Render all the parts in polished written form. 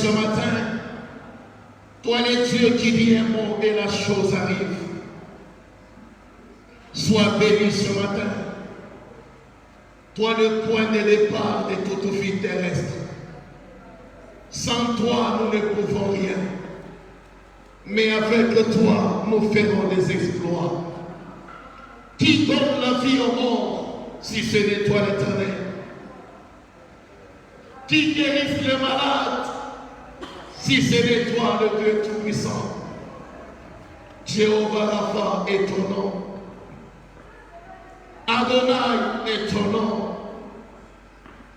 ce matin, toi le Dieu qui dit un mot et la chose arrive. Sois béni ce matin. Toi le point de départ de toute vie terrestre. Sans toi, nous ne pouvons rien. Mais avec toi, nous ferons des exploits. Qui donne la vie au mort, si ce n'est toi l'Éternel? Qui guérit les malades, si ce n'est toi le Dieu Tout-Puissant? Jéhovah Rapha est ton nom. Adonai est ton nom.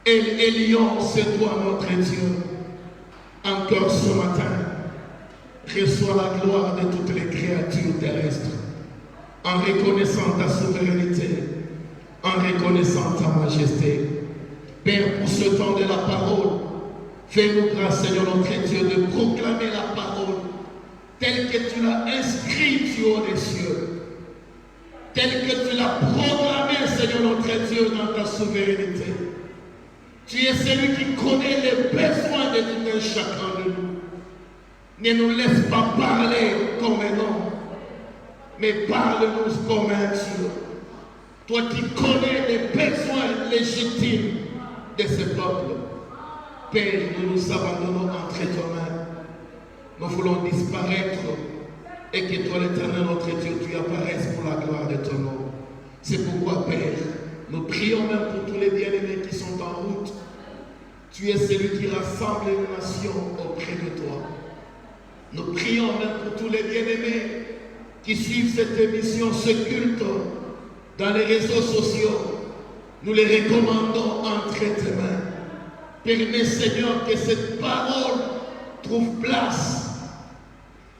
El Elyon, c'est toi notre Dieu. Encore ce matin, reçois la gloire de toutes les créatures terrestres, en reconnaissant ta souveraineté, en reconnaissant ta majesté. Père, pour ce temps de la parole, fais-nous grâce, Seigneur notre Dieu, de proclamer la parole telle que tu l'as inscrite du haut des cieux, telle que tu l'as proclamée, Seigneur notre Dieu, dans ta souveraineté. Tu es celui qui connaît les besoins de tout un chacun de nous. Ne nous laisse pas parler comme un homme, mais parle-nous comme un Dieu. Toi qui connais les besoins légitimes de ce peuple. Père, nous nous abandonnons entre tes mains. Nous voulons disparaître et que toi, l'Éternel, notre Dieu, tu apparaisses pour la gloire de ton nom. C'est pourquoi, Père, nous prions même pour tous les bien-aimés qui sont en route. Tu es celui qui rassemble les nations auprès de toi. Nous prions même pour tous les bien-aimés qui suivent cette émission, ce culte, dans les réseaux sociaux. Nous les recommandons entre tes mains. Permets, Seigneur, que cette parole trouve place,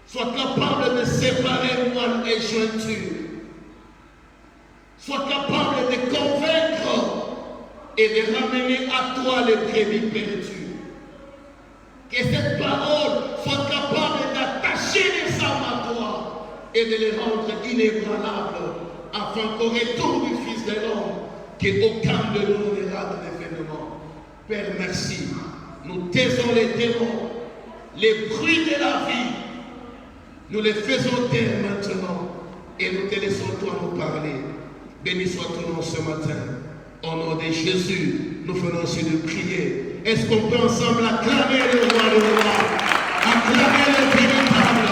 soit capable de séparer moelle et jointure, soit capable de convaincre et de ramener à toi les brebis perdues. Que cette parole soit capable d'attacher les âmes à toi et de les rendre inébranlables, afin qu'au retour du Fils de l'homme, qu'aucun de nous ne rate l'événement. Père, merci. Nous taisons les démons, les bruits de la vie. Nous les faisons taire maintenant et nous te laissons toi nous parler. Béni soit ton nom ce matin. Au nom de Jésus, nous faisons ainsi de prier. Est-ce qu'on peut ensemble acclamer le roi de roi, acclamer le véritable,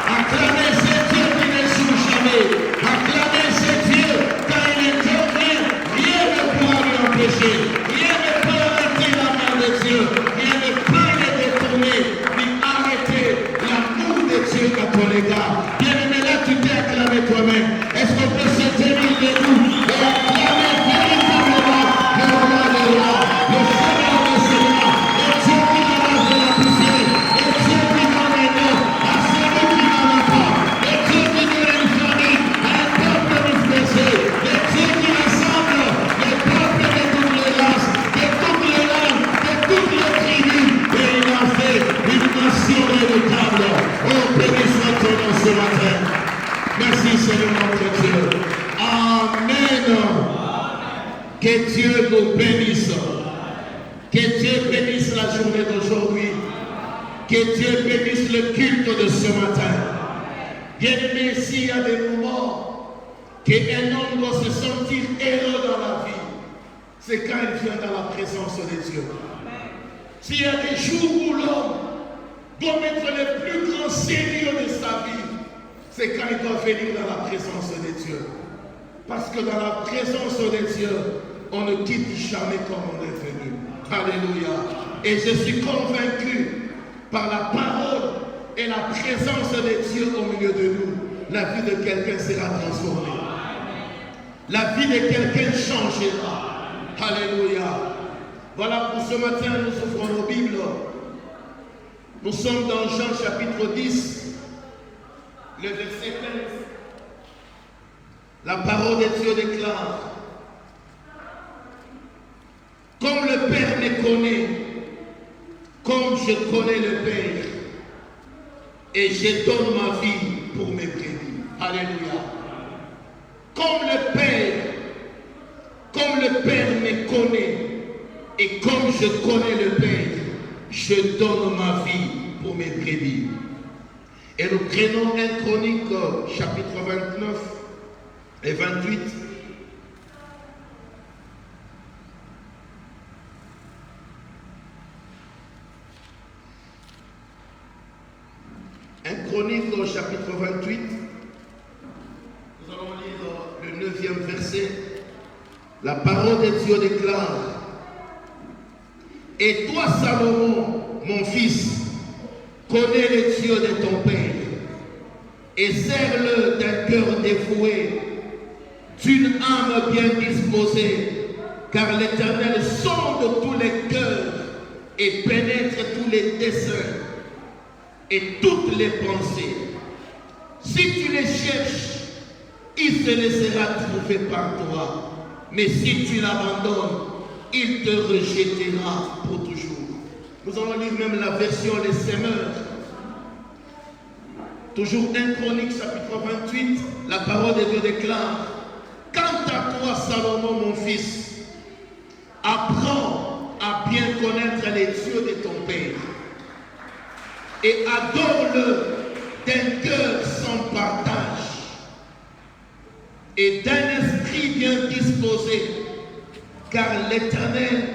acclamer ce Dieu qui ne joue jamais, acclamer ce Dieu quand il intervient, rien ne pourra lui empêcher, rien ne peut arrêter la main de Dieu, rien ne peut le détourner, ni arrêter l'amour de Dieu à ton égard. Bien-aimé, là tu t'es acclamé toi-même. Est-ce qu'on peut se tenir debout et acclamer véritablement le roi de roi, le Seigneur des seigneurs, le Dieu qui donne de la poussière, le Dieu qui donne un nom à celui qui n'en a pas, le Dieu qui donne une famille à un peuple dispersé, le Dieu qui rassemble les peuples de toutes les races, de toutes les langues, de toutes les tribus, et il a fait une nation véritable. Oh, béni soit ton nom ce matin. Merci Seigneur notre Dieu. Amen. Que Dieu nous bénisse. Que Dieu bénisse la journée d'aujourd'hui. Que Dieu bénisse le culte de ce matin. Bien-aimé, s'il y a des moments qu'un homme doit se sentir heureux dans la vie, c'est quand il vient dans la présence de Dieu. S'il y a des jours où l'homme doit mettre le plus grand sérieux de sa vie, c'est quand il doit venir dans la présence de Dieu. Parce que dans la présence de Dieu, on ne quitte jamais comme on est venu. Alléluia. Et je suis convaincu par la parole et la présence de Dieu au milieu de nous, la vie de quelqu'un sera transformée. La vie de quelqu'un changera. Alléluia. Voilà, pour ce matin, nous ouvrons nos Bibles. Nous sommes dans Jean chapitre 10. Le verset 15, la parole de Dieu déclare: comme le Père me connaît, comme je connais le Père, et je donne ma vie pour mes brebis. Alléluia. Comme le Père me connaît, et comme je connais le Père, je donne ma vie pour mes brebis. Et nous prenons 1 Chronique, chapitre 29 et 28. Chronique au chapitre 28, nous allons lire le 9e verset. La parole de Dieu déclare: et toi, Salomon, mon fils, connais les dieux de ton père et sers-le d'un cœur dévoué, d'une âme bien disposée, car l'Éternel sonde tous les cœurs et pénètre tous les desseins et toutes les pensées. Si tu les cherches, il se laissera trouver par toi. Mais si tu l'abandonnes, il te rejettera pour toujours. Nous allons lire même la version Les Semeurs. Toujours 1 Chronique, chapitre 28, la parole de Dieu déclare: quant à toi, Salomon, mon fils, apprends à bien connaître les dieux de ton père et adore-le d'un cœur sans partage et d'un esprit bien disposé, car l'Éternel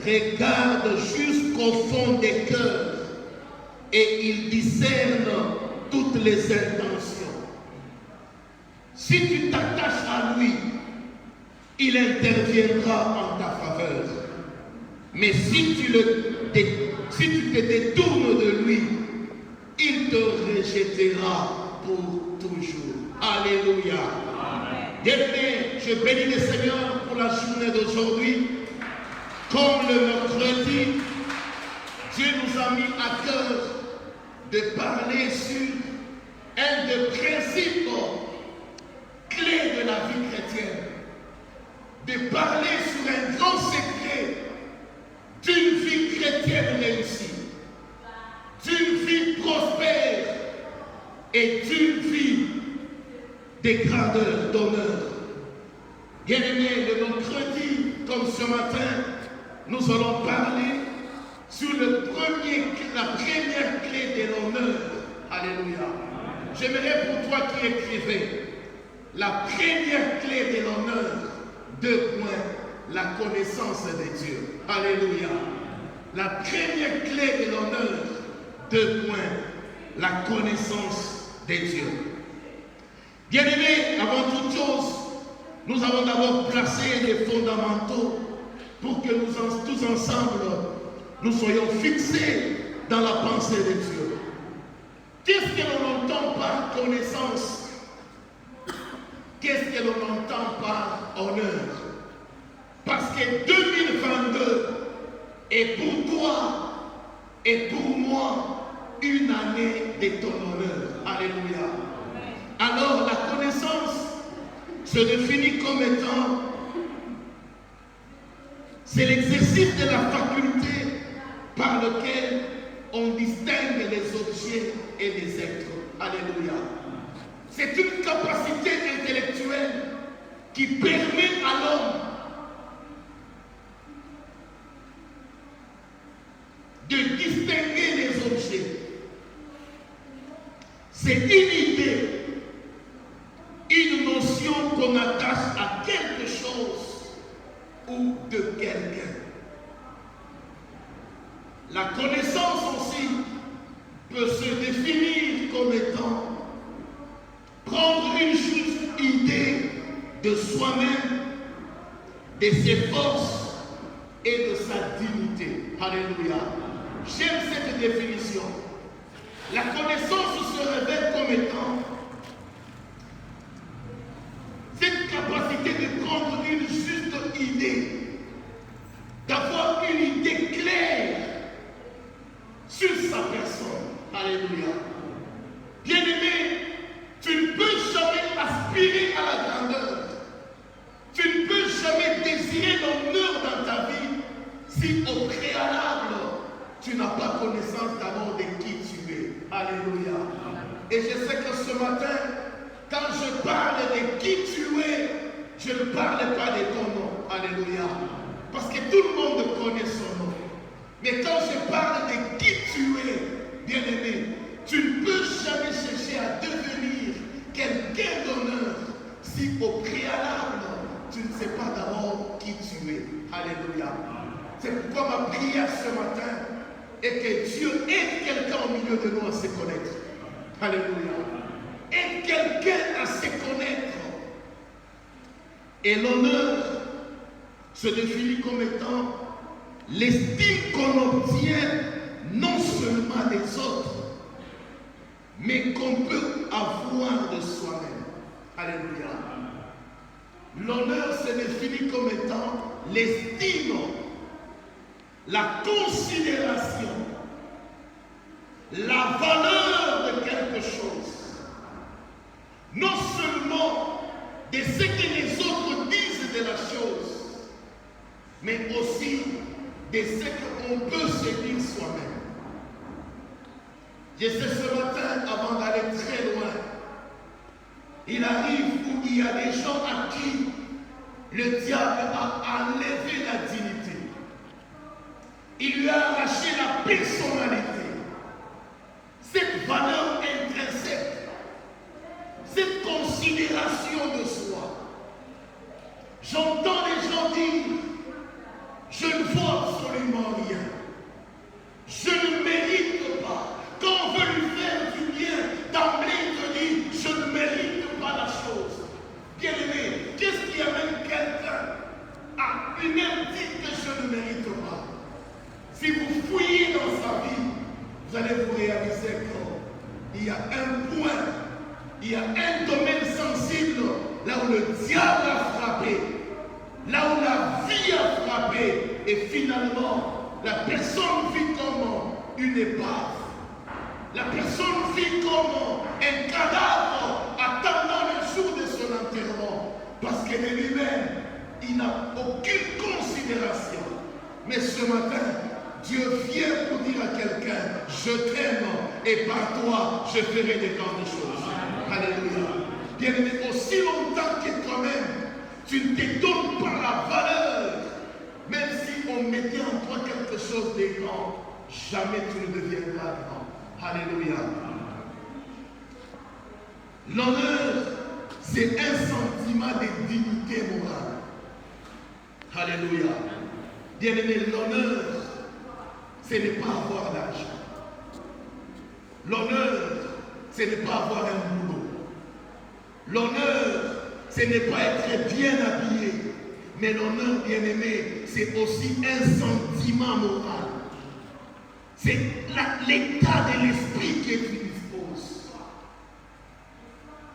regarde jusqu'au fond des cœurs et il discerne toutes les intentions. Si tu t'attaches à lui, il interviendra en ta faveur. Mais si tu te détournes de lui, il te rejettera pour toujours. Alléluia. Bien-aimés, je bénis le Seigneur pour la journée d'aujourd'hui. Comme le mercredi, Dieu nous a mis à cœur de parler sur un des principes clés de la vie chrétienne. De parler sur un grand secret d'une vie chrétienne réussie, d'une vie prospère et d'une vie de grandeur, d'honneur. Bien-aimés, le mercredi, comme ce matin, nous allons parler sur la première clé de l'honneur. Alléluia. J'aimerais pour toi qui écrivais la première clé de l'honneur. 2 points, la connaissance de Dieu. Alléluia. La première clé de l'honneur. 2 points, la connaissance de Dieu. Bien-aimés, avant toute chose, nous avons d'abord placé les fondamentaux pour que nous tous ensemble, nous soyons fixés dans la pensée de Dieu. Qu'est-ce que l'on entend par connaissance? Qu'est-ce que l'on entend par honneur? Parce que 2022 est pour toi et pour moi une année de ton honneur. Alléluia. Alors la connaissance se définit comme étant, c'est l'exercice de la faculté par lequel on distingue les objets et les êtres. Alléluia. C'est une capacité intellectuelle qui permet à l'homme de distinguer les objets. C'est une idée, une notion qu'on attache à quelque chose ou de quelqu'un. La connaissance aussi peut se définir comme étant prendre une juste idée de soi-même, de ses forces et de sa dignité. Alléluia. J'aime cette définition. La connaissance se révèle comme étant cette capacité de prendre une juste idée, d'avoir une idée claire sur sa personne. Alléluia. Bien-aimé, tu ne peux jamais aspirer à la grandeur. Tu ne peux jamais désirer l'honneur dans ta vie si au préalable, tu n'as pas connaissance d'abord de qui tu es. Alléluia. Et je sais que ce matin, quand je parle de qui tu es, je ne parle pas de ton nom. Alléluia. Parce que tout le monde connaît son nom. Mais quand je parle de qui tu es, bien-aimé, tu ne peux jamais chercher à devenir quelqu'un d'honneur si au préalable, tu ne sais pas d'abord qui tu es. Alléluia. C'est pourquoi ma prière ce matin est que Dieu aide quelqu'un au milieu de nous à se connaître. Alléluia. Aide quelqu'un à se connaître. Et l'honneur se définit comme étant l'estime qu'on obtient non seulement des autres, mais qu'on peut avoir de soi-même. Alléluia. L'honneur se définit comme étant l'estime, la considération, la valeur de quelque chose. Non seulement de ce que les autres disent de la chose, mais aussi de ce qu'on peut se dire soi-même. Je sais ce matin, avant d'aller très loin, il arrive où il y a des gens à qui le diable a enlevé la dignité. Il lui a arraché la personnalité, cette valeur intrinsèque, cette considération de soi. J'entends les gens dire, je ne vois absolument rien. Je ne mérite pas. Quand on veut lui faire du bien, d'emblée il te dit, je ne mérite pas la chose. Bien-aimé, qu'est-ce qui amène quelqu'un à lui-même dire que je ne mérite pas? Si vous fouillez dans sa vie, vous allez vous réaliser qu'il y a un point, il y a un domaine sensible, là où le diable a frappé, là où la vie a frappé, et finalement, la personne vit comme une épave. La personne vit comme un cadavre attendant le jour de son enterrement. Parce que de lui-même, il n'a aucune considération. Mais ce matin, Dieu vient pour dire à quelqu'un, je t'aime et par toi, je ferai des grandes choses. Alléluia. Bien-aimé, aussi longtemps que toi-même, tu ne te donnes pas la valeur, même si on mettait en toi quelque chose de grand, jamais tu ne deviendras grand. Alléluia. L'honneur, c'est un sentiment de dignité morale. Alléluia. Bien-aimé, l'honneur, ce n'est pas avoir l'argent. L'honneur, ce n'est pas avoir un boulot. L'honneur, ce n'est pas être bien habillé. Mais l'honneur, bien-aimé, c'est aussi un sentiment moral. C'est l'état de l'esprit que tu disposes.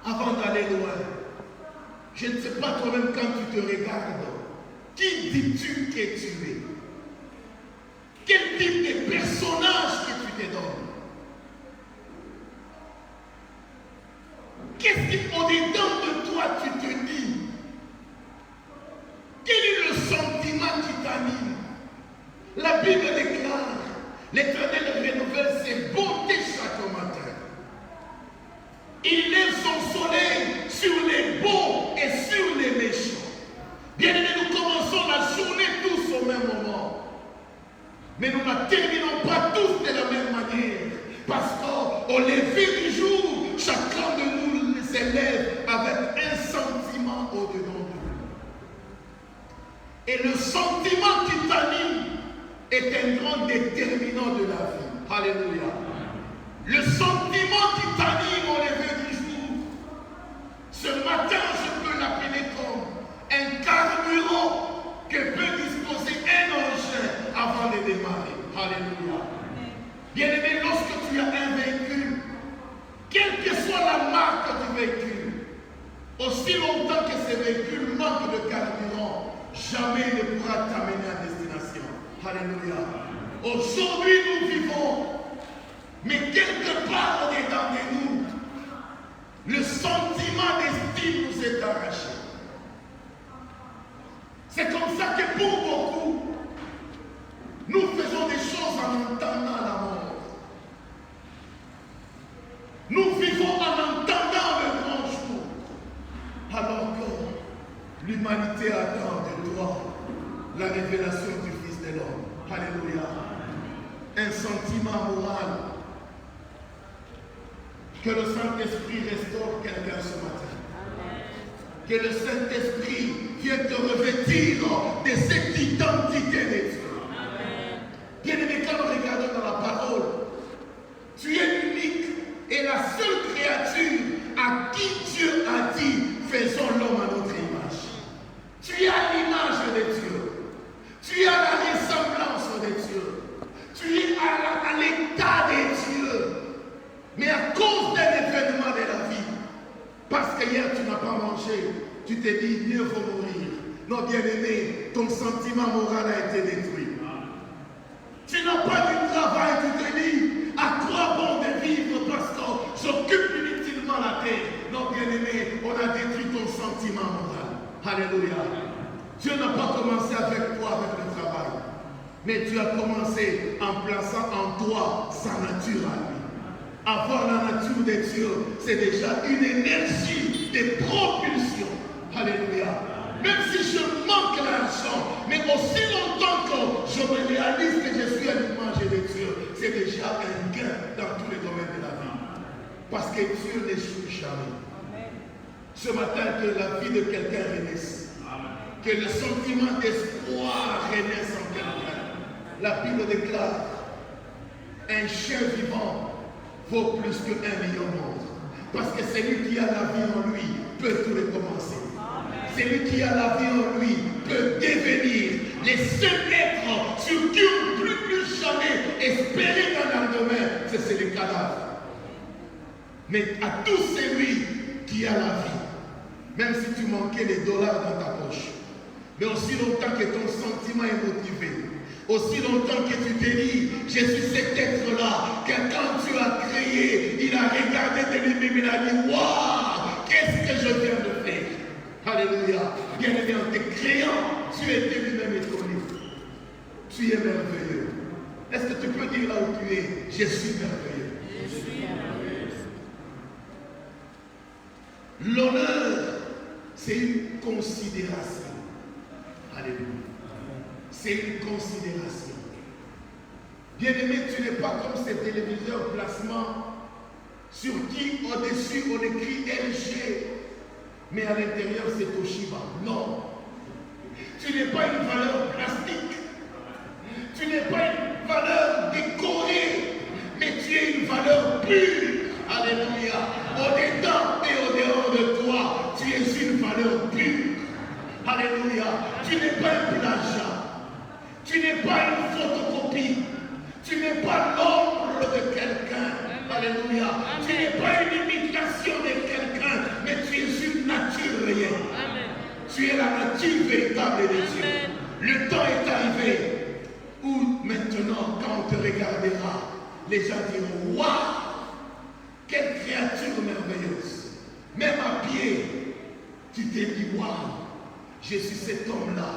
Avant d'aller loin, je ne sais pas toi-même quand tu te regardes, qui dis-tu que tu es? Quel type de personnage que tu te donnes? Qu'est-ce qui, au-dedans de toi, tu te dis? Quel est le sentiment qui t'anime? La Bible déclare, l'Éternel renouvelle ses bontés chaque matin. Il lève son soleil sur les bons et sur les méchants. Bien aimés, nous commençons la journée tous au même moment. Mais nous ne la terminons pas tous de la même manière. Parce qu'au lever du jour, chacun de nous s'élève avec un sentiment au-dedans de nous. Et le sentiment qui t'anime est un grand déterminant de la vie. Alléluia. Le sentiment qui t'anime au lever du jour, ce matin, je peux l'appeler comme un carburant que peut disposer un engin avant de démarrer. Alléluia. Bien-aimé, lorsque tu as un véhicule, quelle que soit la marque du véhicule, aussi longtemps que ce véhicule manque de carburant, jamais il ne pourra t'amener à destination. Alléluia. Aujourd'hui, nous vivons, mais quelque part au-dedans de nous, le sentiment d'estime nous est arraché. C'est comme ça que pour beaucoup, nous faisons des choses en entendant la mort. Nous vivons en entendant le grand jour, alors que l'humanité attend de toi la révélation du Fils de l'homme. Alléluia. sentiment moral. Que le Saint-Esprit restaure quelqu'un ce matin. Que le Saint-Esprit vienne te revêtir de cette identité de Dieu. Bien-aimé, quand nous regardons dans la parole, tu es unique et la seule créature à qui Dieu a dit, faisons l'homme à notre image. Tu as l'image de Dieu. Tu as la ressemblance de Dieu. Tu es à l'état de Dieu. Mais à cause d'un événement de la vie, parce que hier tu n'as pas mangé, tu t'es dit mieux vaut mourir. Non, bien-aimé, ton sentiment moral a été détruit. Tu n'as pas du travail, tu te dis à quoi bon de vivre parce que j'occupe inutilement la terre. Non, bien-aimé, on a détruit ton sentiment moral. Alléluia. Dieu n'a pas commencé avec toi, avec le travail. Mais Dieu a commencé en plaçant en toi sa nature à lui. Avoir la nature de Dieu, c'est déjà une énergie de propulsion. Alléluia. Même si je manque l'argent, mais aussi longtemps que je me réalise que je suis à l'image de Dieu, c'est déjà un gain dans tous les domaines de la vie. Parce que Dieu n'échoue jamais. Ce matin, que la vie de quelqu'un renaisse. Que le sentiment d'espoir renaisse en quelqu'un. La Bible déclare, un chien vivant vaut plus que 1 million d'autres. Parce que celui qui a la vie en lui peut tout recommencer. Celui qui a la vie en lui peut devenir les seuls êtres sur qui on ne peut plus jamais espérer dans un domaine, c'est les cadavres. Mais à tout celui qui a la vie, même si tu manquais les dollars dans ta poche, mais aussi longtemps que ton sentiment est motivé, aussi longtemps que tu te dis, je suis cet être-là, que quand tu as créé, il a regardé de lui-même, il a dit, waouh, qu'est-ce que je viens de faire? Alléluia. Bien-aimé, en te créant, tu étais lui-même étonné. Tu es merveilleux. Est-ce que tu peux dire là où tu es, je suis merveilleux? Je suis merveilleux. L'honneur, c'est une considération. Alléluia. C'est une considération. Bien-aimé, tu n'es pas comme ces téléviseurs placement sur qui au-dessus on écrit LG, mais à l'intérieur c'est Toshiba. Non. Tu n'es pas une valeur plastique. Tu n'es pas une valeur décorée, mais tu es une valeur pure. Alléluia. Au-dedans et au-dehors de toi, tu es une valeur pure. Alléluia. Tu n'es pas un plagiat. Tu n'es pas une photocopie. Tu n'es pas l'ombre de quelqu'un. Alléluia. Tu n'es pas une imitation de quelqu'un, mais tu es une nature réelle. Amen. Tu es la nature véritable de Dieu. Amen. Le temps est arrivé où maintenant, quand on te regardera, les gens diront, waouh, quelle créature merveilleuse. Même à pied, tu t'es dit, waouh, je suis cet homme-là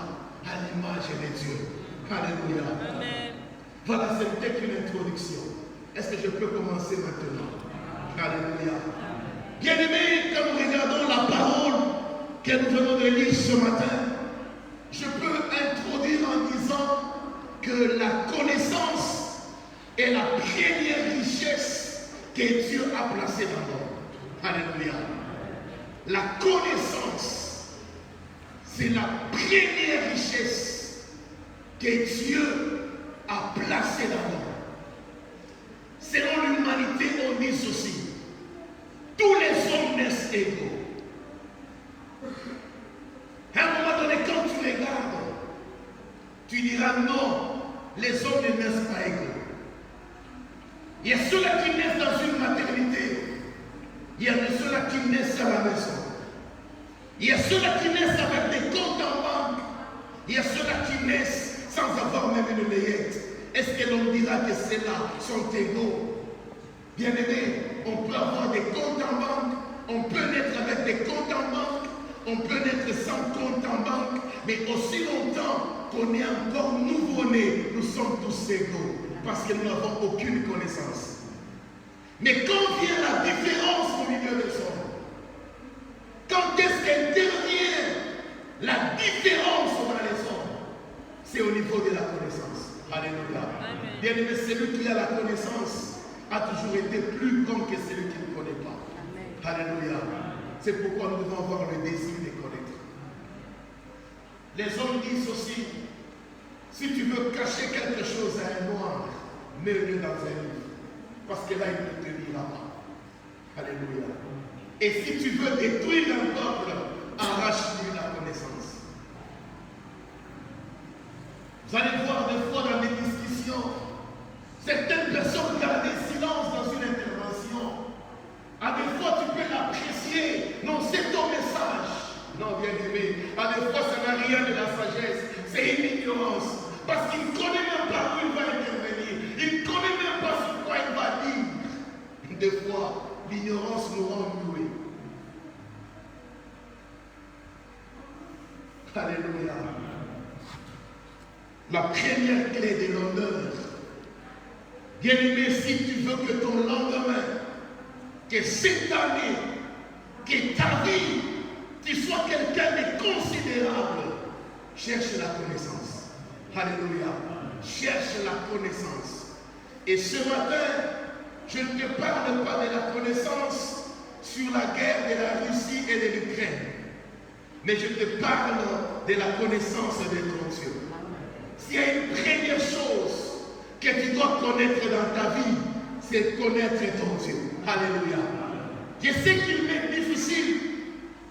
à l'image de Dieu. Alléluia. Amen. Voilà, c'était une introduction. Est-ce que je peux commencer maintenant? Alléluia. Bien-aimés, quand nous regardons la parole que nous venons de lire ce matin, je peux introduire en disant que la connaissance est la première richesse que Dieu a placée dans l'homme. Alléluia. La connaissance, c'est la première richesse que Dieu a placée dans l'homme. Selon l'humanité, on dit ceci. Tous les hommes naissent égaux. À un moment donné, quand tu regardes, tu diras non, les hommes ne naissent pas égaux. Il y a ceux-là qui naissent dans une maternité. Il y a ceux-là qui naissent à la maison. Il y a ceux-là qui naissent avec des comptes en banque. Il y a ceux-là qui naissent sans avoir même une layette. Est-ce que l'on dira que ceux-là sont égaux? Bien-aimés, on peut avoir des comptes en banque, on peut naître avec des comptes en banque, on peut naître sans compte en banque, mais aussi longtemps qu'on est encore nouveau-né, nous sommes tous égaux, parce que nous n'avons aucune connaissance. Mais quand vient la différence au milieu des hommes, quand est-ce qu'intervient la différence dans les hommes? C'est au niveau de la connaissance. Alléluia. Amen. Bien aimé, celui qui a la connaissance a toujours été plus grand que celui qui ne connaît pas. Amen. Alléluia. C'est pourquoi nous devons avoir le désir de connaître. Les hommes disent aussi, si tu veux cacher quelque chose à un noir, mets-le dans un livre. Parce que là, il ne te lira pas. Alléluia. Et si tu veux détruire un peuple, arrache-lui la connaissance. Vous allez voir des fois dans les discussions, certaines personnes gardent des silences dans une intervention. À des fois, tu peux l'apprécier. Non, c'est ton message. Non, bien aimé. À des fois, ça n'a rien de la sagesse. C'est une ignorance. Parce qu'il ne connaît même pas où il va intervenir. Il ne connaît même pas sur quoi il va dire. Des fois, l'ignorance nous rend muets. Alléluia. La première clé de l'honneur. Bien-aimé, si tu veux que ton lendemain, que cette année, que ta vie, tu sois quelqu'un de considérable, cherche la connaissance. Alléluia. Cherche la connaissance. Et ce matin, je ne te parle pas de la connaissance sur la guerre de la Russie et de l'Ukraine. Mais je te parle de la connaissance de ton Dieu. S'il y a une première chose que tu dois connaître dans ta vie, c'est connaître ton Dieu. Alléluia. Je sais qu'il m'est difficile,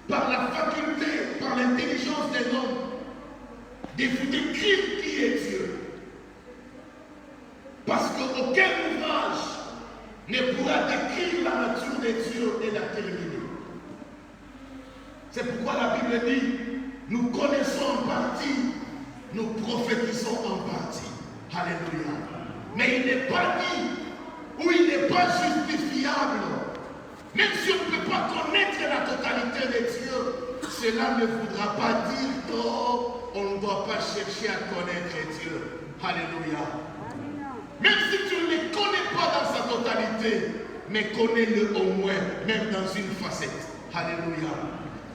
par la faculté, par l'intelligence des hommes, de vous décrire qui est Dieu. Parce qu'aucun ouvrage ne pourra décrire la nature de Dieu et la terminer. C'est pourquoi la Bible dit, nous connaissons en partie, nous prophétisons en partie. Alléluia. Mais il n'est pas dit, ou il n'est pas justifiable. Même si on ne peut pas connaître la totalité de Dieu, cela ne voudra pas dire qu'on ne doit pas chercher à connaître Dieu. Alléluia. Même si tu ne le connais pas dans sa totalité, mais connais-le au moins, même dans une facette. Alléluia.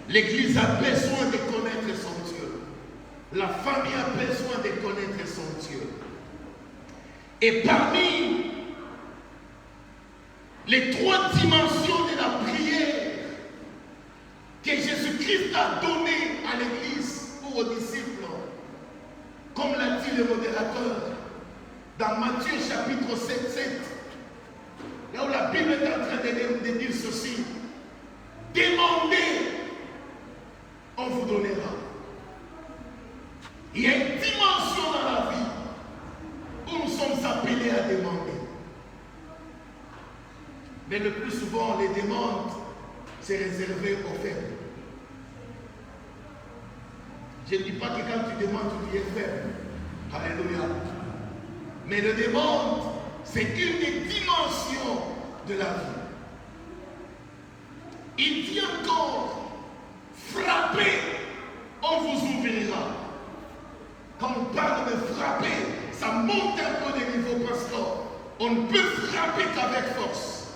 L'Église a besoin de connaître son Dieu. La famille a besoin de connaître son Dieu. Et parmi les trois dimensions de la prière que Jésus-Christ a données à l'Église ou aux disciples, comme l'a dit le modérateur, dans Matthieu chapitre 7, là où la Bible est en train de dire ceci, demandez, on vous donnera. Il y a une dimension dans la vie où nous sommes appelés à demander. Mais le plus souvent, les demandes, c'est réservé aux faibles. Je ne dis pas que quand tu demandes, tu es faible. Alléluia. Mais le demande, c'est une des dimensions de la vie. Il dit encore, frappez, on vous ouvrira. Quand on parle de frapper, ça monte un peu de niveau parce qu'on ne peut frapper qu'avec force.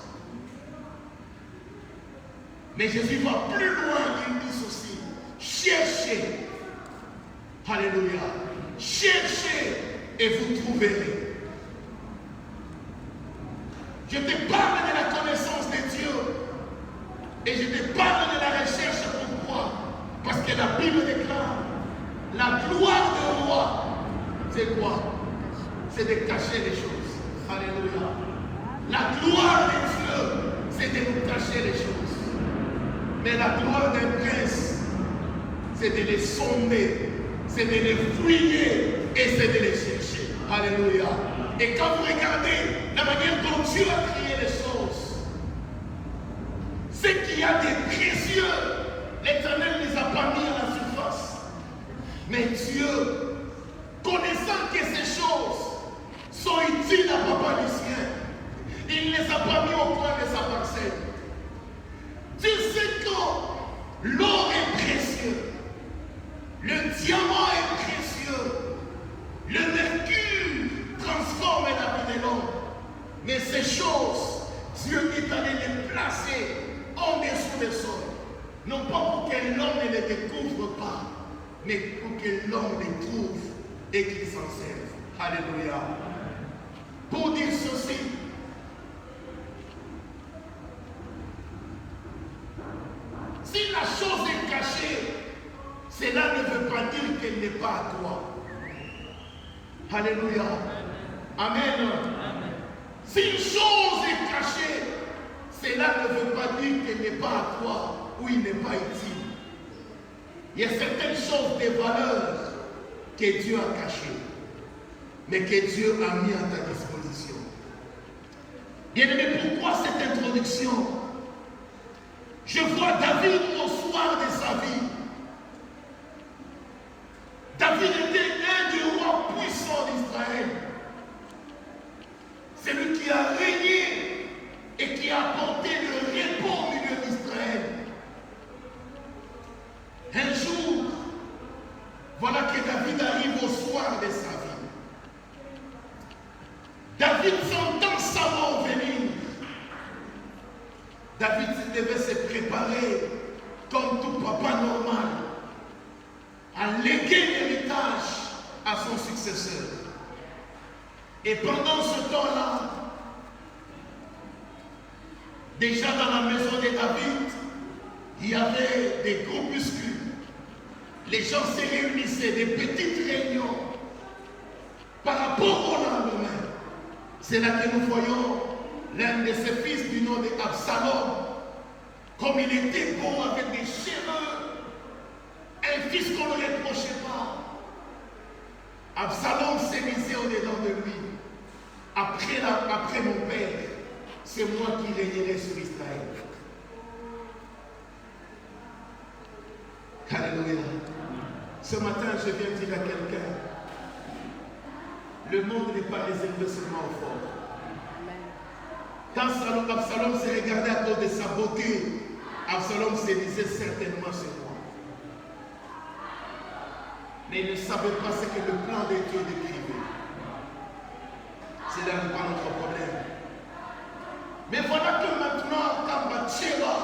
Mais Jésus va plus loin, il dit ceci, cherchez. Alléluia. Cherchez et vous trouverez. Je te parle de la connaissance de Dieu. Et je te parle de la recherche. Pourquoi? Parce que la Bible déclare, la gloire du roi, c'est quoi? C'est de cacher les choses. Alléluia. La gloire de Dieu, c'est de nous cacher les choses. Mais la gloire d'un prince, c'est de les sonder, c'est de les fouiller et c'est de les chercher. Alléluia. Et quand vous regardez la manière dont Dieu a créé les choses, ce qu'il y a de précieux, l'Éternel ne les a pas mis à la surface. Mais Dieu, connaissant que ces choses sont utiles à Papa Lucien, il ne les a pas mis au coin de sa parcelle. Dieu sait que l'or est précieux, le diamant est précieux, le mercure transforme la vie de l'homme. Mais ces choses, Dieu est allé les placer en dessous des sols. Non pas pour que l'homme ne les découvre pas, mais pour que l'homme les trouve et qu'il s'en serve. Alléluia. pour dire ceci. Si la chose est cachée, cela ne veut pas dire qu'elle n'est pas à toi. Alléluia. Amen. Si une chose est cachée, cela ne veut pas dire qu'elle n'est pas à toi ou il n'est pas utile. Il y a certaines choses, des valeurs que Dieu a cachées, mais que Dieu a mis à ta disposition. Bien-aimé, pourquoi cette introduction? Je vois David au soir de sa vie. David était un des rois puissants d'Israël. C'est lui qui a régné et qui a apporté le repos au milieu d'Israël. Un jour, voilà que David arrive au soir de sa vie. David s'entend sa mort venir. David devait se préparer comme tout papa normal à léguer l'héritage à son successeur. Et pendant ce temps-là, déjà dans la maison de David, il y avait des groupuscules. Les gens se réunissaient, des petites réunions par rapport au lendemain. C'est là que nous voyons l'un de ses fils du nom d'Absalom, comme il était beau avec des cheveux, un fils qu'on ne reprochait pas. Absalom s'est misé au-dedans de lui. Après mon père, c'est moi qui régnerai sur Israël. Alléluia. Ce matin, je viens dire à quelqu'un, le monde n'est pas réservé seulement aux forts. Quand Absalom s'est regardé à cause de sa beauté, Absalom se disait certainement c'est moi. Mais il ne savait pas ce que le plan de Dieu décrivait. C'est là n'est pas notre problème. Mais voilà que maintenant, quand Bathsheba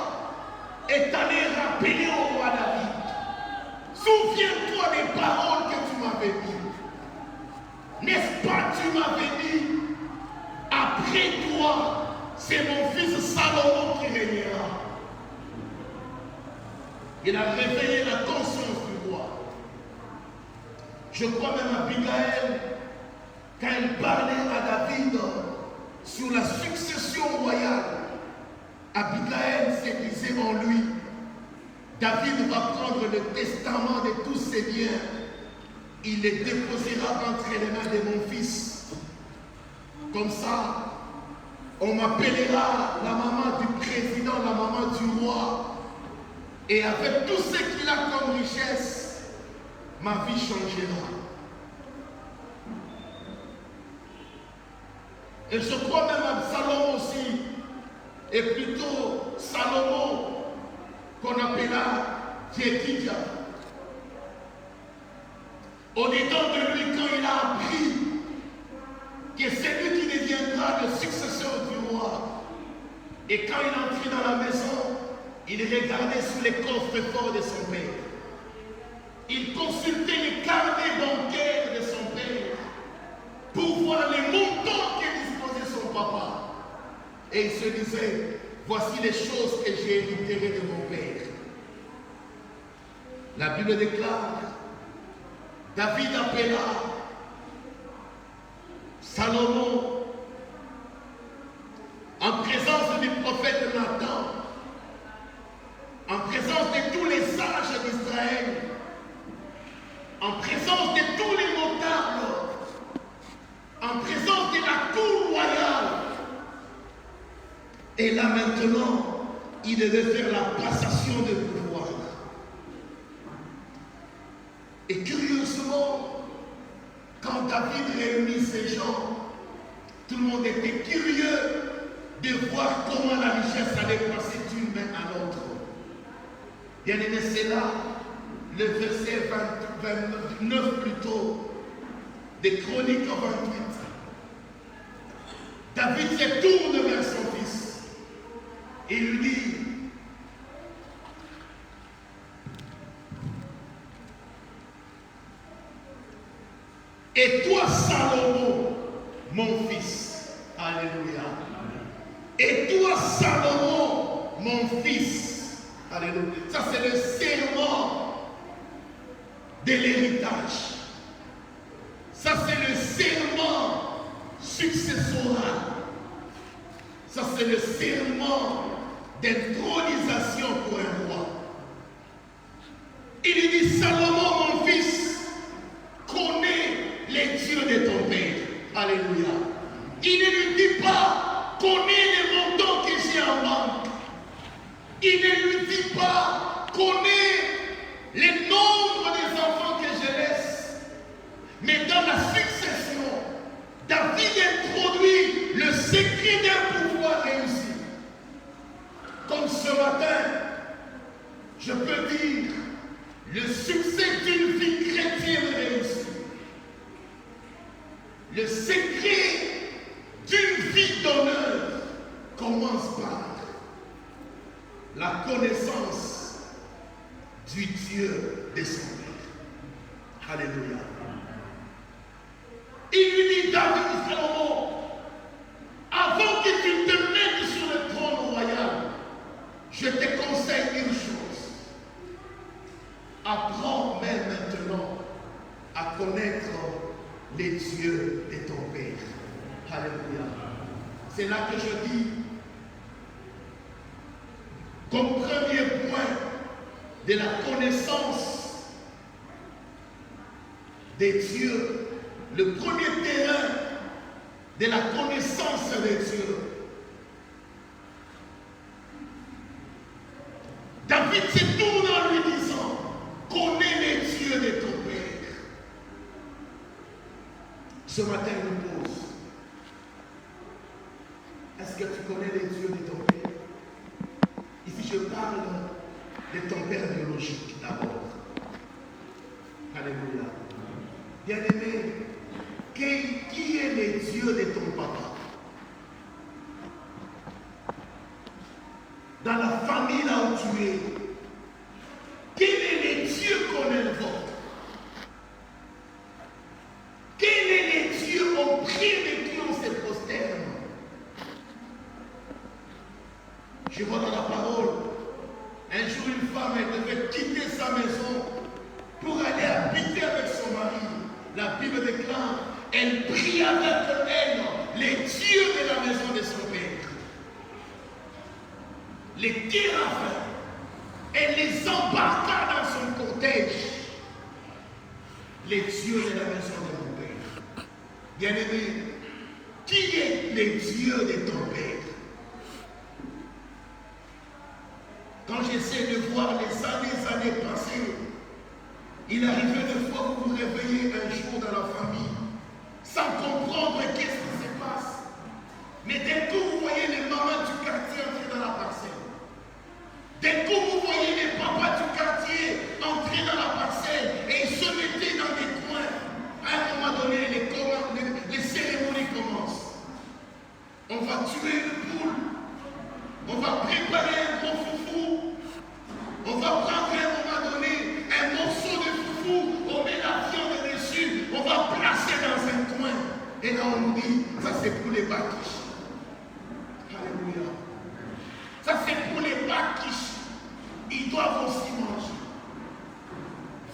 est allé rappeler au roi David, souviens-toi des paroles que tu m'avais dites. N'est-ce pas, tu m'avais dit, après toi, c'est mon fils Salomon qui régnera. Il a réveillé la conscience du roi. Je crois même à Abigail, quand elle parlait à David sur la succession royale, Abigail se disait en lui, David va prendre le testament de tous ses biens, il les déposera entre les mains de mon fils. Comme ça, on m'appellera la maman du président, la maman du roi. Et avec tout ce qu'il a comme richesse, ma vie changera. Et je crois même à Salomon aussi, et plutôt Salomon, qu'on appela Jédidia. Au-dedans de lui, quand il a appris que c'est lui qui deviendra le successeur du roi, et quand il entrait dans la maison, il regardait sous les coffres forts de son père. Il consultait les carnets bancaires de son père pour voir les montants que disposait son papa. Et il se disait, voici les choses que j'ai héritées de mon père. La Bible déclare, David appela Salomon en présence du prophète Nathan, en présence de tous les sages d'Israël, en présence de tous les notables, en présence de la cour royale. Et là maintenant, il devait faire la passation de pouvoir. Et curieusement, quand David réunit ces gens, tout le monde était curieux de voir comment la richesse allait passer d'une main à l'autre. Bien aimé, c'est là le verset 29 plutôt, des Chroniques 28. David se tourne vers son fils et lui dit, et toi Salomon, mon fils, mon fils. Alléluia. Ça, c'est le serment de l'héritage. Ça, c'est le serment successoral. Ça, c'est le serment d'intronisation pour un roi. Il lui dit, Salomon, mon fils, connais les dieux de ton père. Alléluia. Il ne lui dit pas, connais les montants que j'ai en banque. Il ne lui dit pas, connais les nombres des enfants que je laisse. Mais dans la succession, David introduit le secret d'un pouvoir réussi. Comme ce matin, je peux dire, le succès d'une vie chrétienne réussie. Le secret d'une vie d'honneur commence par la connaissance du Dieu de son Père. Alléluia. Il lui dit, David, Salomon, avant que tu te mettes sur le trône royal, je te conseille une chose. Apprends même maintenant à connaître les dieux de ton Père. Alléluia. C'est là que je dis, comme premier point de la connaissance des dieux, le premier terrain de la connaissance des dieux. David se tourne en lui disant, connais les dieux de ton Père. Ce matin, il nous pose, est-ce que tu connais les dieux de ton Père? Ici, je parle de ton Père biologique d'abord. Alléluia. Bien-aimé, qui est le Dieu de ton papa? Dans la famille là où tu es, quel est le Dieu qu'on invoque? Quel est le Dieu auprès de qui on se prosterne? Je vois dans la parole, un jour une femme, elle devait quitter sa maison pour aller habiter avec son mari. La Bible déclare, elle prie avec elle les dieux de la maison de son père. Les téraphins. Elle les embarqua dans son cortège. Les dieux de la maison de mon père. Bien-aimé, qui est les dieux de ton père? Quand j'essaie de voir les années passées, il arrivait des fois que vous vous réveillez un jour dans la famille sans comprendre qu'est-ce qui se passe. Mais dès que vous voyez les mamans du quartier entrer dans la parcelle, dès que vous voyez les papas du quartier entrer dans la parcelle et ils se mettaient dans des coins, à un moment donné, les cérémonies commencent. On va tuer une poule, on va préparer un gros foufou, on va prendre à un moment donné un morceau de foufou, on met la viande dessus, on va placer dans un coin. Et là on nous dit, ça c'est pour les bakiches. Alléluia. Ça c'est pour les bakiches. Ils doivent aussi manger.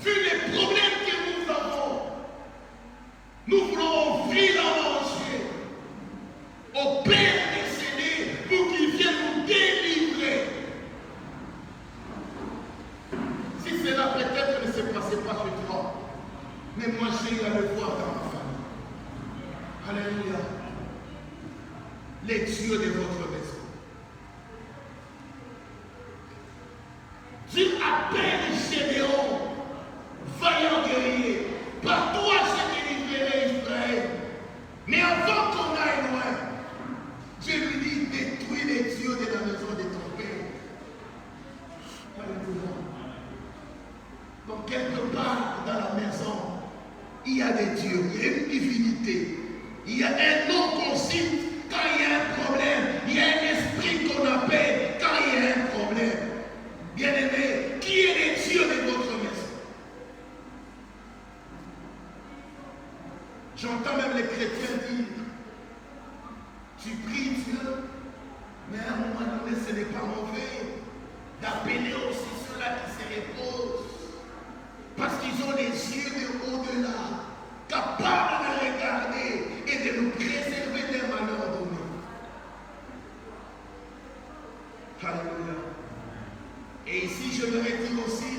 Vu les problèmes que nous avons, nous voulons offrir à manger au Père décédé pour qu'il vienne nous délivrer. Si cela peut-être ne se passait pas chez toi, mais moi j'ai eu à le voir dans ma famille. Alléluia. Les dieux de votre maison. Dieu appelle Gédéon, vaillant guerrier. Par toi j'ai délivré Israël. Mais avant qu'on aille loin, Dieu lui dit, détruis les dieux de la maison de ton père. Alléluia. Donc quelque part dans la maison, il y a des dieux, il y a une divinité, il y a un nom qu'on cite quand il y a un problème, il y a un esprit qu'on appelle quand il y a un problème. Bien-aimé, qui est le Dieu de votre maison? J'entends même les chrétiens dire, tu pries Dieu, mais à un moment donné, ce n'est pas mauvais. d'appeler aussi ceux-là qui se reposent. Parce qu'ils ont les yeux de au-delà, capables de regarder et de nous préserver des malheurs donnés. Alléluia. Et ici, je me dire aussi,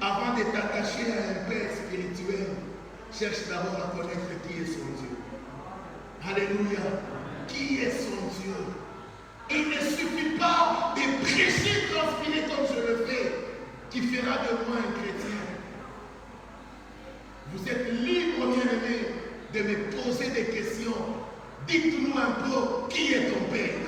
avant de t'attacher à un père spirituel, cherche d'abord à connaître qui est son Dieu. Alléluia. Qui est son Dieu? Il ne suffit pas de prêcher, transpirer comme je le fais, qui fera de moi un chrétien. Vous êtes libre, bien-aimé, de me poser des questions. Dites-nous un peu qui est ton père.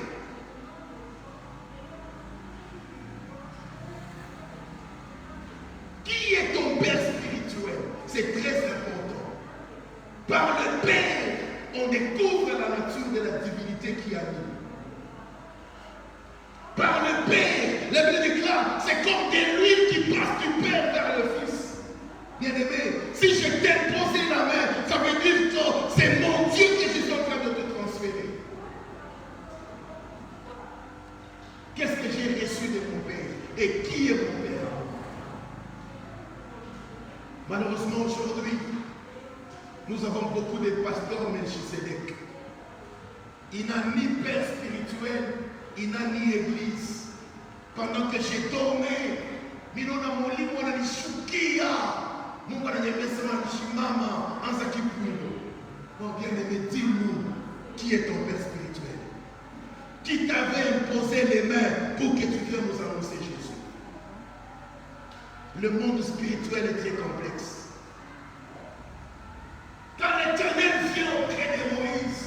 Qui est ton père spirituel? C'est très important. Par le Père, on découvre la nature de la divinité qui anime. Par le Père, la Bible déclare, c'est comme de l'huile qui passe du Père vers le Fils. Bien-aimé, si je t'ai posé la main, ça veut dire que c'est mon Dieu que je suis en train de te transférer. Qu'est-ce que j'ai reçu de mon Père? Et qui est mon Père? Malheureusement, aujourd'hui, nous avons beaucoup de pasteurs Melchisedec. Il n'a ni père spirituel, il n'a ni église. Pendant que j'ai dormi, bien aimé, dis-nous qui est ton père spirituel, qui t'avait imposé les mains pour que tu viennes nous annoncer Jésus. Le monde spirituel est très complexe. Quand l'Éternel vient auprès de Moïse,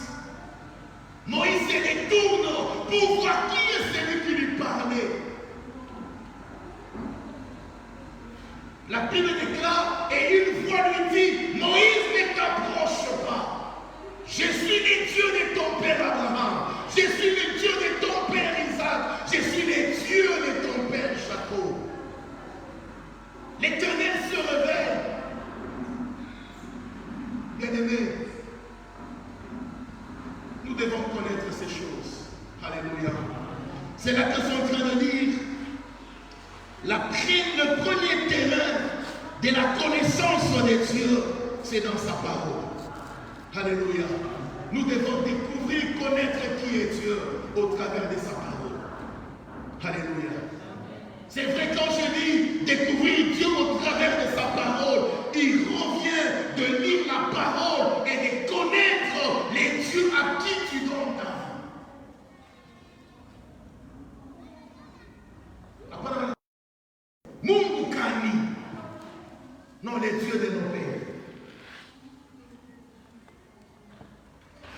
Moïse se détourne pour voir qui est celui qui lui parlait. La Bible déclare, et une voix lui dit, Moïse, ne t'approche pas. Je suis le Dieu de ton père Abraham. Je suis le Dieu de ton père Isaac. Je suis le Dieu de ton père Jacob. L'Éternel se révèle. Bien-aimés, nous devons connaître ces choses. Alléluia. C'est là que je suis en train de dire, le premier terrain de la connaissance de Dieu, c'est dans sa parole. Alléluia. Nous devons découvrir, connaître qui est Dieu au travers de sa parole. Alléluia. C'est vrai, quand je dis découvrir Dieu au travers de sa parole, il revient de lire la parole et de connaître les dieux à qui tu donnes ta vie. Mungu Kani, non, les dieux de nos pères.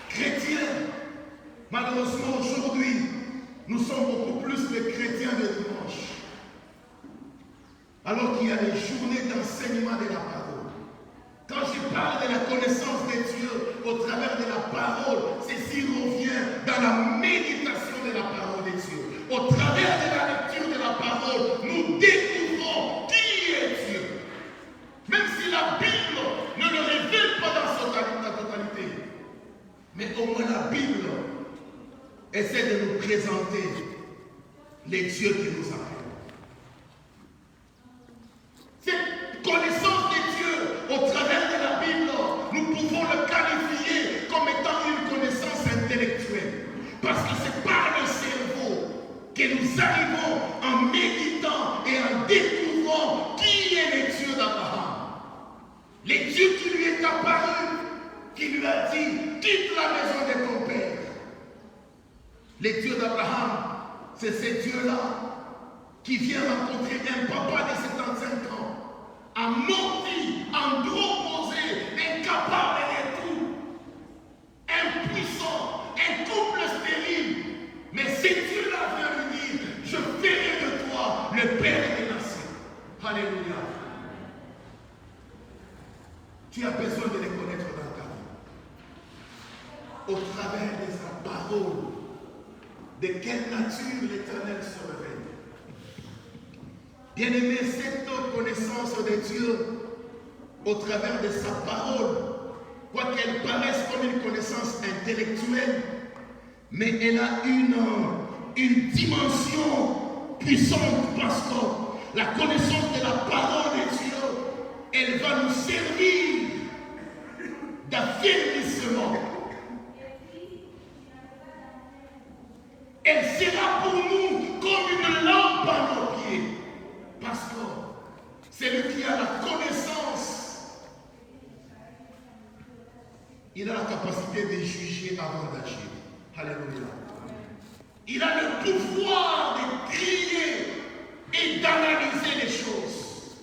Chrétiens, malheureusement aujourd'hui, nous sommes beaucoup plus les chrétiens de dimanche. Alors qu'il y a des journées d'enseignement de la parole. Quand je parle de la connaissance de Dieu au travers de la parole, ceci revient dans la méditation de la parole de Dieu. Au travers de la lecture de la parole, nous découvrons qui est Dieu. Même si la Bible ne le révèle pas dans sa totalité, mais au moins la Bible essaie de nous présenter les dieux qui nous appellent. Cette connaissance de Dieu au travers de la Bible, nous pouvons le qualifier comme étant une connaissance intellectuelle. Parce que c'est par le cerveau que nous arrivons en méditant et en découvrant qui est le Dieu d'Abraham. Le Dieu qui lui est apparu, qui lui a dit, quitte la maison de ton père. Le Dieu d'Abraham, c'est ce Dieu-là qui vient rencontrer un papa de 75 ans. Amorti, androposé, incapable de tout, impuissant, un couple stérile. Mais si Dieu-là vient lui dire, je ferai de toi le Père des nations. Alléluia. Tu as besoin de les connaître dans ta vie. Au travers de sa parole, de quelle nature l'Éternel se révèle. Bien-aimé, cette connaissance de Dieu au travers de sa parole, quoiqu'elle paraisse comme une connaissance intellectuelle, mais elle a une dimension puissante parce que la connaissance de la parole de Dieu, elle va nous servir d'affirmissement. Elle sera pour nous comme une lampe à nos pieds. Parce que c'est lui qui a la connaissance. Il a la capacité de juger avant d'agir. Alléluia. Il a le pouvoir de crier et d'analyser les choses.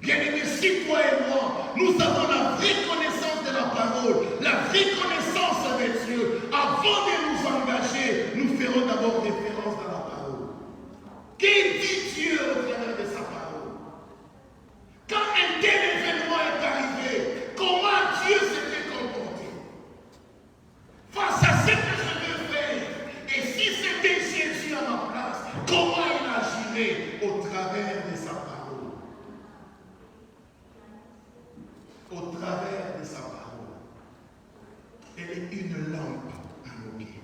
Bien-aimés, si toi et moi, nous avons la vraie connaissance de la parole, la vraie connaissance avec Dieu, avant de nous engager, nous ferons d'abord référence à la parole. Qu'est-ce dit Dieu au travers de sa parole? Quand un tel événement est arrivé, comment Dieu s'était comporté? Face à ce que je veux faire, et si c'était Jésus à ma place, comment il agirait au travers de sa parole? Au travers de sa parole. Elle est une lampe à nos pieds.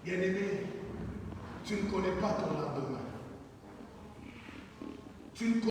Bien-aimé, tu ne connais pas ton lendemain. Tu ne connais